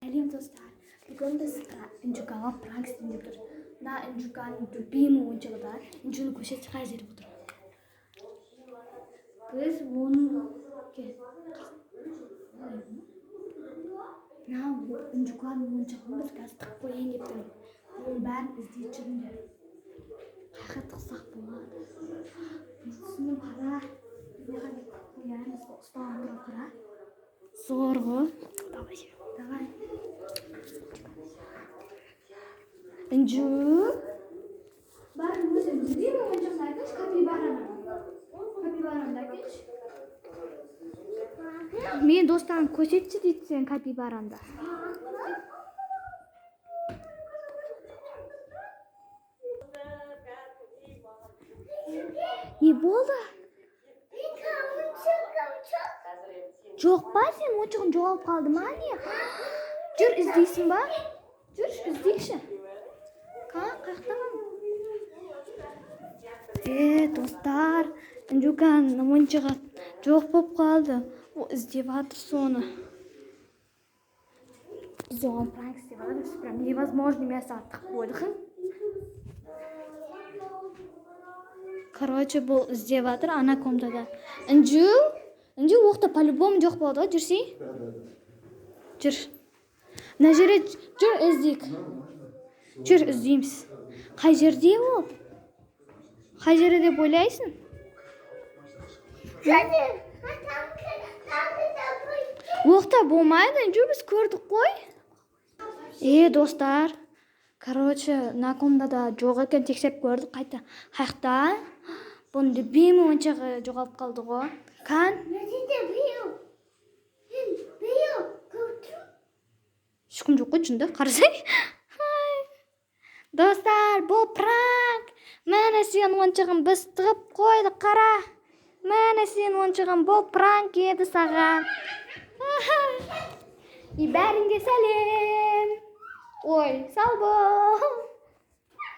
Сәлем достар, бүгін біз Инжукаға пранк істейміз отыр. Мына Инжуканың любимый ойыншығы да, Инжуны көшет шыға жеріп отыр. Біз оның Инжуканың ойыншығын біз қазір тықып қойын деп тұрмыз. Оның бәрін іздеп жүріңдер. Қайға тықсақ болады. Бұлсыны қара. Қоямыз, ұстағанды қара. Зор ғой. Давай. Инжу. Бар өзім іздеймін ойыншығын айтыңыз, капибараны айтыңыз. Мен достарым көшетші дейді сен капибаранда. Не болды? Жоқ па, сен ойыншығын жоғалып қалды ма не? Жүр, іздейсің ба? Жүр, іздейші. Қаяқтамын? Достар, Инжуканың ойыншығы жоқ болып қалды. О, іздеп жатыр соны. Біз оған пранк істеп жатырмыз. Прям невозможно место аттық қойдық. Короче, бұл іздеп жатыр ана комнатада. Инжу оқта по-любому жоқ болды ғой, жүрсей? Жүр. Мына жерде жүр, іздейік. Жүр, іздейміз. Қай жерде ол? Қай жерде деп ойлайсың? Оқта болмайды, Инжу, біз көрдік қой. Достар. Короче, мына комнатада жоқ екен, тексеріп көрдік қайта. Қайықта? Бұның любимый ойыншығы жоғалып қалды ғой. Қан? Ешкім жоқ қой, жүнді, қарасай. Достар, бұл пранк. Мәне сен ойыншығын біз тығып қойды, қара. Мәне сен ойыншығын, бұл пранк еді саған. Бәріңге сәлем. Ой, сау бол.